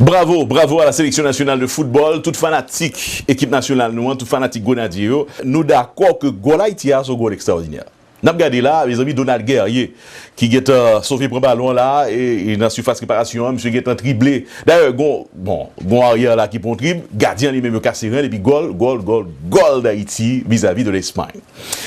Bravo, bravo à la sélection nationale de football, toute fanatique équipe nationale nous, toute fanatique Gonadier, nous d'accord que goal Haïti a son goal extraordinaire. N'a regardé là, mes amis Donald Guerrier, qui est sauvé pour ballon là, et dans la surface réparation, monsieur est triplé. D'ailleurs, bon, arrière là qui prend triple, gardien lui-même cassé rien, et puis goal d'Haïti vis-à-vis de l'Espagne.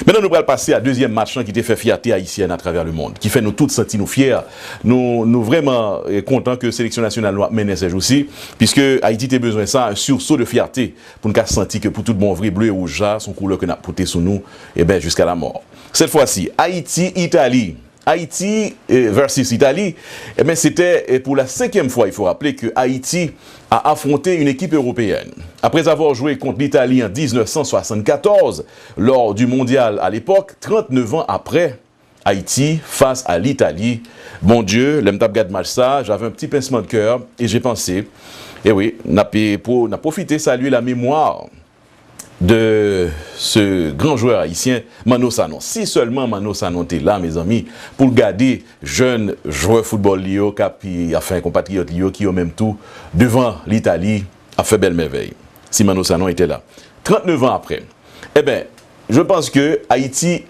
Maintenant, nous allons passer à deuxième match qui était fait fierté haïtienne à travers le monde, qui fait nous tous sentir nous fiers. Nous vraiment contents que la sélection nationale mène ces jours-ci, puisque Haïti a besoin de ça, un sursaut de fierté, pour nous sentir que pour tout bon vrai, bleu et rouge, son couleur que nous avons porté sur nous, et bien jusqu'à la mort. Cette fois-ci, Haïti-Italie. Haïti versus Italie, eh bien c'était pour la 5e fois, il faut rappeler que Haïti a affronté une équipe européenne. Après avoir joué contre l'Italie en 1974, lors du mondial à l'époque, 39 ans après, Haïti face à l'Italie. Bon Dieu, l'aime tape de match ça, j'avais un petit pincement de cœur et j'ai pensé, eh oui, on a profité saluer la mémoire de ce grand joueur haïtien, Mano Sanon. Si seulement Mano Sanon était là, mes amis, pour garder jeune joueur football Lio, qui a fait un compatriote Lio, qui au même tout, devant l'Italie, a fait belle merveille. Si Mano Sanon était là. 39 ans après. Eh bien, je pense que Haïti,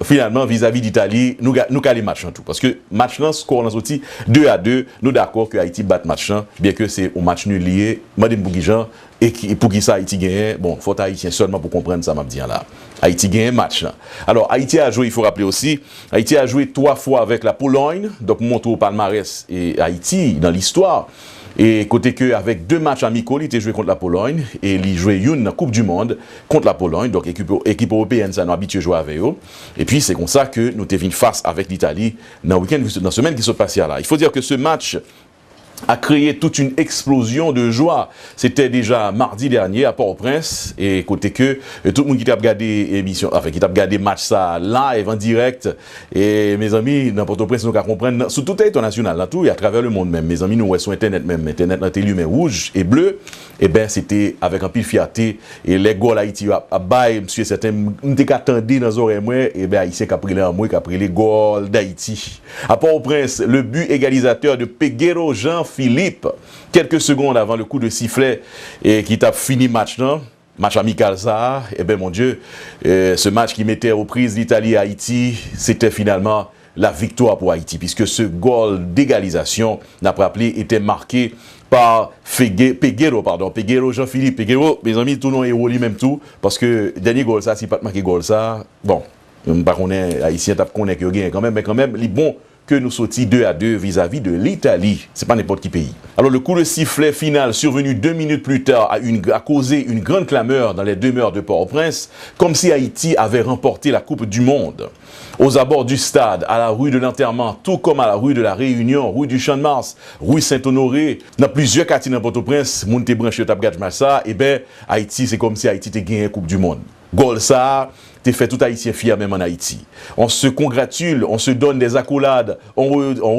finalement, vis-à-vis d'Italie, nous calons match en tout. Parce que match là, score sorti 2-2, nous d'accord que Haïti bat match là, bien que c'est un match nul lié, Madame Bouguijan, et pour qui ça Haïti gagne, bon, faut Haïtien seulement pour comprendre ça, m'a dit là. Haïti gagne un match là. Alors, Haïti a joué, il faut rappeler aussi, Haïti a joué 3 fois avec la Pologne, donc montre au palmarès et Haïti dans l'histoire. Et côté que avec 2 matchs amicaux, il était joué contre la Pologne et il jouait une Coupe du Monde contre la Pologne, donc équipe européenne, ça nous habitué à jouer avec eux. Et puis c'est comme ça que nous t'es venu face avec l'Italie dans le week-end, dans la semaine qui se passait là. Il faut dire que ce match a créé toute une explosion de joie. C'était déjà mardi dernier à Port-au-Prince et côté que tout le monde qui t'a regardé émission, enfin qui t'a regardé match ça live en direct et mes amis dans Port-au-Prince nous qu'à comprendre sur tout territoire national là tout et à travers le monde même mes amis nous sur internet même internet dans télé mais rouge et bleu et ben c'était avec un pile fierté et les goals Haïti a bail monsieur certains m'était qu'attendé dans oreilles moi et ben haïtien qui a pris les moi qui a pris les goals d'Haïti. À Port-au-Prince le but égalisateur de Peguero Jean-Philippe, quelques secondes avant le coup de sifflet et qui t'a fini match là, match amical ça, et ben mon Dieu, ce match qui mettait aux prises l'Italie et Haïti, c'était finalement la victoire pour Haïti, puisque ce goal d'égalisation, n'a pas rappelé, était marqué par Peguero Jean-Philippe. Peguero, mes amis, tout le nom est héros lui-même tout, parce que dernier goal ça, si pas marqué goal ça, bon, par contre, Haïtien tape qu'on est que gagne quand même, mais quand même, les bons que nous sortis 2-2 vis-à-vis de l'Italie. C'est pas n'importe qui pays. Alors le coup de sifflet final survenu 2 minutes plus tard a causé une grande clameur dans les demeures de Port-au-Prince, comme si Haïti avait remporté la Coupe du Monde. Aux abords du stade, à la rue de l'Enterrement, tout comme à la rue de la Réunion, rue du Champ-de-Mars, rue Saint-Honoré, dans plusieurs quartiers dans Port-au-Prince, moun te branché au Tapgadj Massa, et ben Haïti, c'est comme si Haïti te gagné la Coupe du Monde. Gol ça, t'es fait tout Haïtien fier même en Haïti. On se congratule, on se donne des accolades, on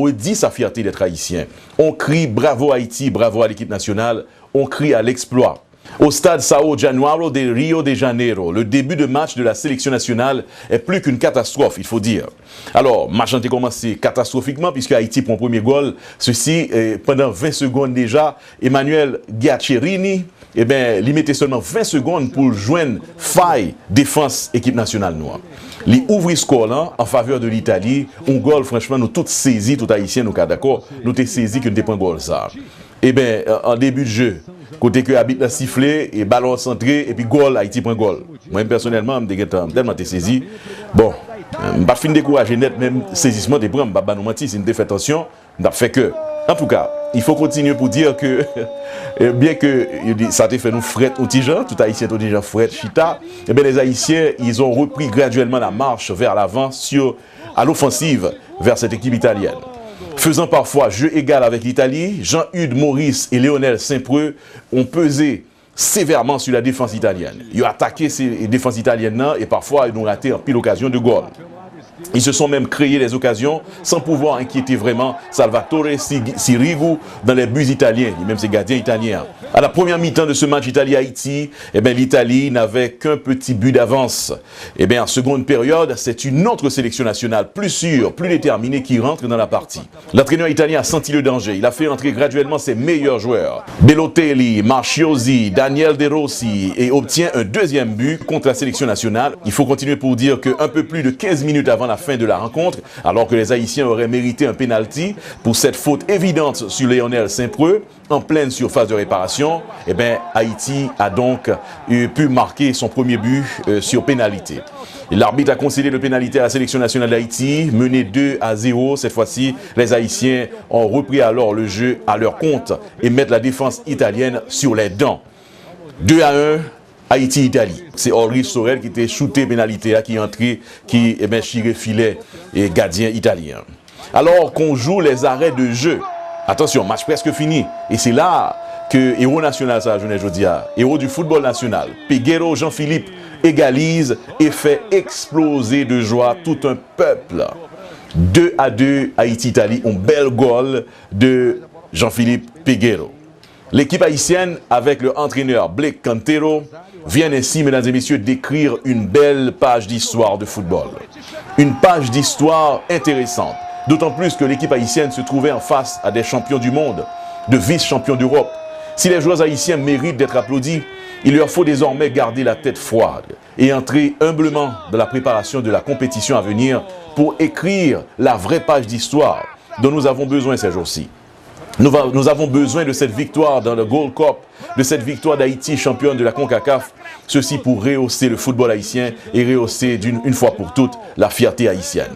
redit sa fierté d'être haïtien. On crie bravo Haïti, bravo à l'équipe nationale, on crie à l'exploit. Au stade Sao Januaro de Rio de Janeiro, le début de match de la sélection nationale est plus qu'une catastrophe, il faut dire. Alors, match a commencé catastrophiquement puisque Haïti prend premier goal. Ceci, pendant 20 secondes déjà, Emmanuel Giaccherini, eh bien, il mettait seulement 20 secondes pour joindre faille défense équipe nationale noire. Il ouvre le score là, en faveur de l'Italie. Un goal, franchement, nous tous saisis, tout haïtien, nous cas d'accord, nous tous saisis que nous n'avons pas un goal ça. Eh bien, en début de jeu, côté que habite la sifflet et ballon centré et puis goal, Haïti prend goal. Moi personnellement, je suis tellement saisi. Bon, je ne vais pas finir de décourager net, même saisissement des bras, je ne vais pas nous mentir, si nous avons fait attention, nous avons fait que. En tout cas, il faut continuer pour dire que, bien que ça te fait nous fret au Tijan, tout Haïtien au Tijan fret, chita, eh bien les Haïtiens, ils ont repris graduellement la marche vers l'avant à l'offensive vers cette équipe italienne. Faisant parfois jeu égal avec l'Italie, Jean-Hugues Maurice et Lionel Saint-Preux ont pesé sévèrement sur la défense italienne. Ils ont attaqué ces défenses italiennes et parfois ils ont raté en pile occasion de goal. Ils se sont même créés des occasions sans pouvoir inquiéter vraiment Salvatore Sirigu dans les buts italiens, même ses gardiens italiens. À la première mi-temps de ce match Italie-Haïti, l'Italie n'avait qu'un petit but d'avance. En seconde période, c'est une autre sélection nationale plus sûre, plus déterminée qui rentre dans la partie. L'entraîneur italien a senti le danger. Il a fait entrer graduellement ses meilleurs joueurs. Belotelli, Marchiosi, Daniel De Rossi et obtient un deuxième but contre la sélection nationale. Il faut continuer pour dire qu'un peu plus de 15 minutes avant la fin de la rencontre, alors que les Haïtiens auraient mérité un penalty pour cette faute évidente sur Lionel Saint-Preux, en pleine surface de réparation, Haïti a donc pu marquer son premier but sur pénalité. L'arbitre a concédé le pénalité à la sélection nationale d'Haïti, mené 2-0. Cette fois-ci, les Haïtiens ont repris alors le jeu à leur compte et mettent la défense italienne sur les dents. 2-1. Haïti-Italie. C'est Ulrich Sorel qui était shooté pénalité, qui est entré, qui chiré filet et gardien italien. Alors qu'on joue les arrêts de jeu, attention, match presque fini. Et c'est là que héros national, ça, je dis, héros du football national, Peguero Jean-Philippe égalise et fait exploser de joie tout un peuple. 2-2 Haïti-Italie, un bel goal de Jean-Philippe Peguero. L'équipe haïtienne, avec le entraîneur Blake Cantero, vient ainsi, mesdames et messieurs, d'écrire une belle page d'histoire de football. Une page d'histoire intéressante. D'autant plus que l'équipe haïtienne se trouvait en face à des champions du monde, de vice-champions d'Europe. Si les joueurs haïtiens méritent d'être applaudis, il leur faut désormais garder la tête froide et entrer humblement dans la préparation de la compétition à venir pour écrire la vraie page d'histoire dont nous avons besoin ces jours-ci. Nous avons besoin de cette victoire dans le Gold Cup, de cette victoire d'Haïti, championne de la CONCACAF. Ceci pour rehausser le football haïtien et rehausser une fois pour toutes la fierté haïtienne.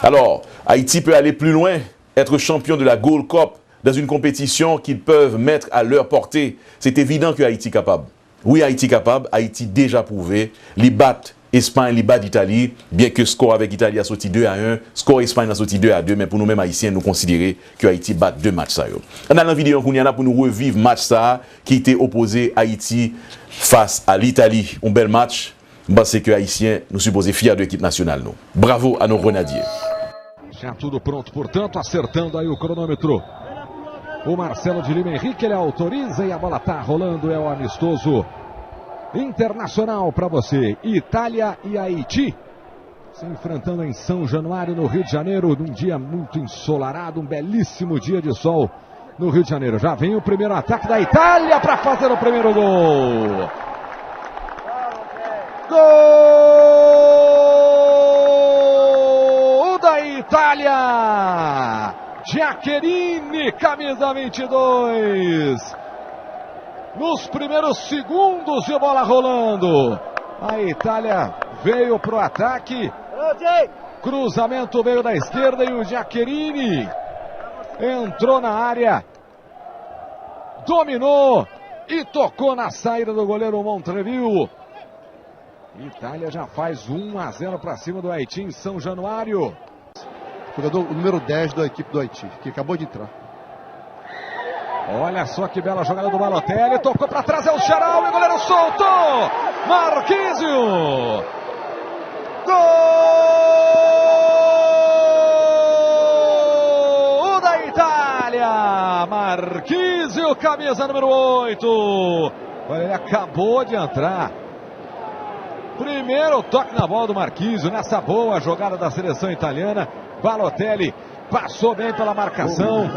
Alors, Haïti peut aller plus loin, être champion de la Gold Cup dans une compétition qu'ils peuvent mettre à leur portée. C'est évident que Haïti est capable. Oui, Haïti est capable. Haïti déjà prouvé. Les bat Espagne, les bat d'Italie, bien que score avec Italie a sorti 2-1, score Espagne a sorti 2-2, mais pour nous-mêmes Haïtiens, nous considérons que Haïti bat deux matchs. On a la vidéo qu'on y en a pour nous revivre match ça qui était opposé Haïti face à l'Italie. Un bel match. C'est que Haïtiens, nous supposons fiers de l'équipe nationale. Nous. Bravo à nos grenadiers. Já tudo pronto, portanto, acertando aí o cronômetro. O Marcelo de Lima Henrique, ele autoriza e a bola tá rolando, é o amistoso internacional para você. Itália e Haiti se enfrentando em São Januário, no Rio de Janeiro, num dia muito ensolarado, um belíssimo dia de sol no Rio de Janeiro. Já vem o primeiro ataque da Itália para fazer o primeiro gol. Gol da Itália! Giaccherini, camisa 22. Nos primeiros segundos de bola rolando. A Itália veio para o ataque. Cruzamento veio da esquerda e o Giaccherini entrou na área. Dominou e tocou na saída do goleiro Montreville. Itália já faz 1-0 para cima do Haiti em São Januário. Jogador número 10 da equipe do Haiti, que acabou de entrar. Olha só que bela jogada do Balotelli. Tocou para trás, é o Charal e o goleiro soltou. Marquísio. Gol da Itália. Marquísio, camisa número 8. Olha, ele acabou de entrar. Primeiro toque na bola do Marquísio. Nessa boa jogada da seleção italiana. Balotelli passou bem pela marcação,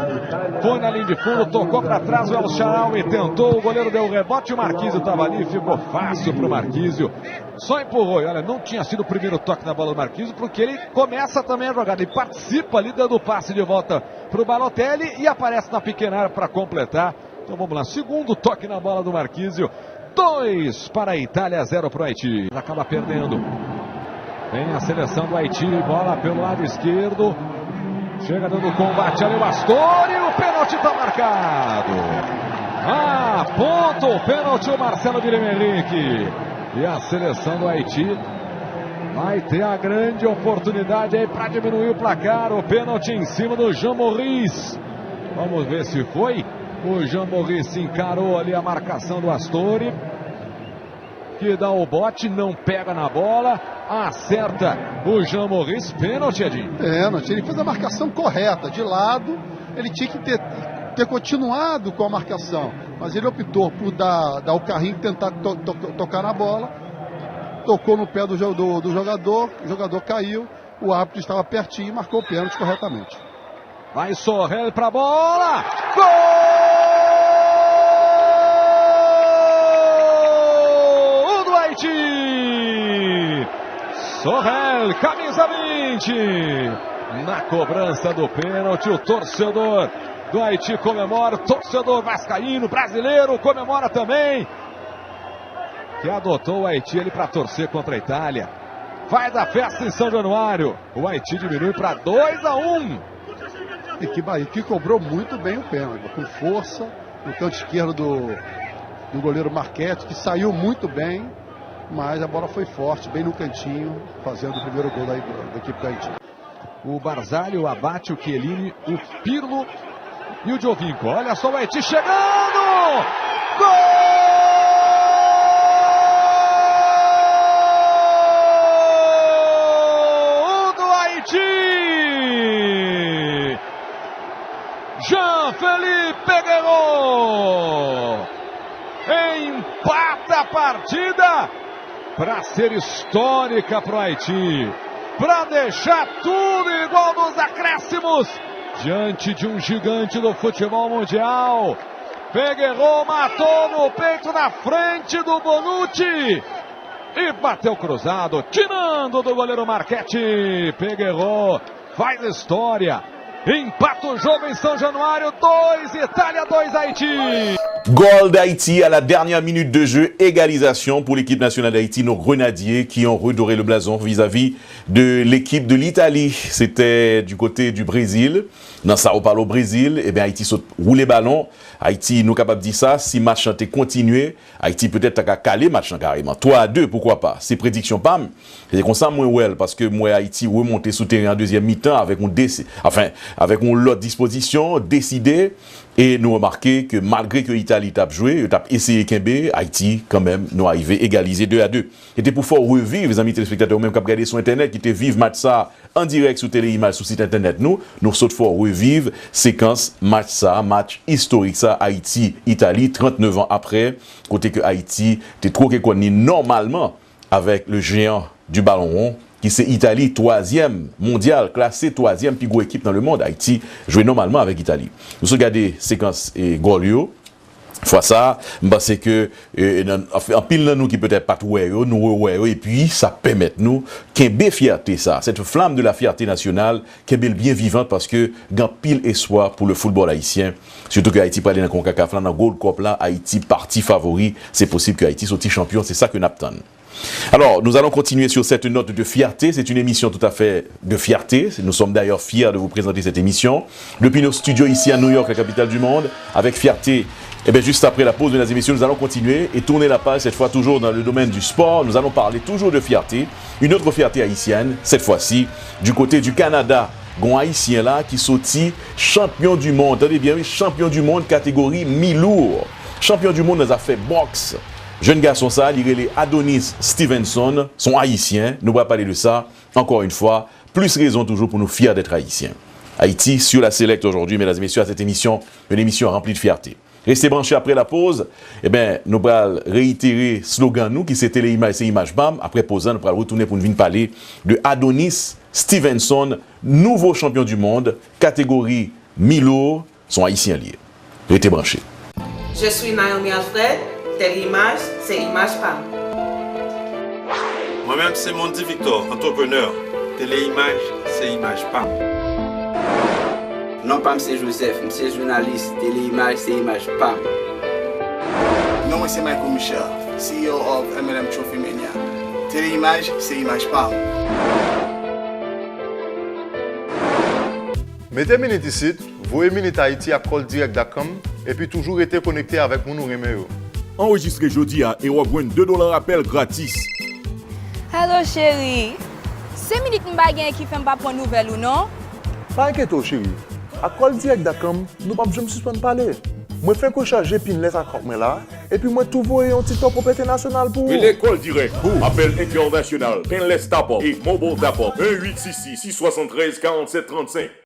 foi na linha de fundo, tocou para trás o El Shaarawy, tentou, o goleiro deu o rebote, o Marquísio estava ali, ficou fácil para o Marquísio, só empurrou. E olha, não tinha sido o primeiro toque na bola do Marquísio, porque ele começa também a jogada, ele participa ali dando o passe de volta para o Balotelli e aparece na pequena área para completar. Então vamos lá, segundo toque na bola do Marquísio, 2 para a Itália, 0 para o Haiti. Acaba perdendo. Vem a seleção do Haiti, bola pelo lado esquerdo. Chega dando combate ali o Astori, o pênalti está marcado. Aponta o pênalti o Marcelo de Lima Henrique. E a seleção do Haiti vai ter a grande oportunidade aí para diminuir o placar. O pênalti em cima do Jean Maurice. Vamos ver se foi. O Jean Maurice encarou ali a marcação do Astori. que dá o bote, não pega na bola, acerta o Jean Maurice, pênalti, Edinho. Pênalti, ele fez a marcação correta, de lado, ele tinha que ter continuado com a marcação, mas ele optou por dar o carrinho, tentar tocar na bola, tocou no pé do jogador, o jogador caiu, o árbitro estava pertinho e marcou o pênalti corretamente. Vai Sorrel pra bola, gol do Haiti! Sorrel, camisa 20, na cobrança do pênalti, o torcedor do Haiti comemora, o torcedor vascaíno, brasileiro, comemora também, que adotou o Haiti ali para torcer contra a Itália. Vai da festa em São Januário, o Haiti diminui para 2-1. E que Bahia, que cobrou muito bem o pênalti, com força, no canto esquerdo do goleiro Marquete, que saiu muito bem, mas a bola foi forte, bem no cantinho, fazendo o primeiro gol da equipe do Haiti. O Barzali, o Abate, o Chiellini, o Pirlo e o Giovinco. Olha só o Haiti chegando! Gol do Haiti! Jean-Felipe Guerreiro empata a partida para ser histórica para o Haiti, para deixar tudo igual nos acréscimos, diante de um gigante do futebol mundial. Peguerô matou no peito, na frente do Bonucci e bateu cruzado, tirando do goleiro Marchetti. Peguerô faz história, empata o jogo em São Januário, 2, Itália 2, Haïti. Goal d'Haïti à la dernière minute de jeu, égalisation pour l'équipe nationale d'Haïti, nos grenadiers qui ont redoré le blason vis-à-vis de l'équipe de l'Italie. C'était du côté du Brésil, dans Sao Paulo, Brésil. Et bien Haïti saute rouler ballon. Haïti nous capable de dire ça, si match était continué, Haïti peut-être a calé match carrément. 3-2, pourquoi pas. C'est prédiction PAM. C'est comme ça moi well parce que moi Haïti remonté sous terrain en deuxième mi-temps avec une l'autre disposition, décidé. Et nous remarquons que malgré que l'Italie tape joué, il tape essayé Kembe, Haïti quand même nous arrivé égalisé 2-2. C'était pour faire revivre les amis téléspectateurs même qui ont regardé sur internet, qui étaient vivre match ça en direct sur téléimage sur site internet nous saute fort revivre séquence match ça, match historique ça Haïti Italie 39 ans après, côté que Haïti était trop connu normalement avec le géant du ballon rond qui c'est Italie, 3e mondial, classé 3e plus grosse équipe dans le monde. Haïti jouait normalement avec Italie. Nous regardons séquence et Golio. Fois ça, je pense que en pile de nous qui peut-être pas nous et puis ça permet nous qu'un fierté ça, cette flamme de la fierté nationale qui est bien vivante parce que grand pile espoir pour le football haïtien. Surtout que Haïti parle dans CONCACAF là dans Gold Cup là, Haïti parti favori, c'est possible que Haïti soit champion, c'est ça que nous attendons. Alors, nous allons continuer sur cette note de fierté. C'est une émission tout à fait de fierté. Nous sommes d'ailleurs fiers de vous présenter cette émission. Depuis nos studios ici à New York, la capitale du monde, avec fierté. Et bien, juste après la pause, mesdames et messieurs, nous allons continuer et tourner la page, cette fois toujours dans le domaine du sport. Nous allons parler toujours de fierté. Une autre fierté haïtienne, cette fois-ci, du côté du Canada. Gon haïtien là qui sorti champion du monde. Attendez bien, champion du monde catégorie mi-lourd. Champion du monde dans les affaires boxe. Jeune garçon ça, il est Adonis Stevenson, son haïtien. Nous allons parler de ça, encore une fois. Plus raison toujours pour nous fiers d'être haïtiens. Haïti sur la Select aujourd'hui, mesdames et messieurs, à cette émission, une émission remplie de fierté. Restez branchés après la pause. Eh bien, nous allons réitérer le slogan nous, qui c'était les images, c'est image BAM. Après pause, nous allons retourner pour nous venir parler de Adonis Stevenson, nouveau champion du monde, catégorie mi-lourd, son haïtien lié. Restez branchés. Je suis Naomi Alfred. Téléimage, c'est Image PAM. Moi-même, c'est Mondi Victor, entrepreneur. Téléimage, c'est Image PAM. Non, PAM, c'est Joseph, c'est journaliste. Téléimage, c'est Image PAM. Non, moi, c'est Michael Michel, CEO of MLM Trophy Mania. Téléimage, c'est Image PAM. Mettez minute ici, voyez minute Haïti à calldirect.com et puis toujours rester connecté avec nous reméo. Enregistrez jeudi et vous avez $2 appel gratis. Hello chérie. 5 minutes m'bagay qui fait pas prendre nouvelle ou non? Pas inquiète chérie. À calldirect.com, nous pas besoin de suspendre parler. Moi fais que charger pin les account là et puis moi tout voyez un petit top pour international pour. Et l'école direct. Appel international. Pinless Tapop et Mobile Tapop. 1-866-673-4735.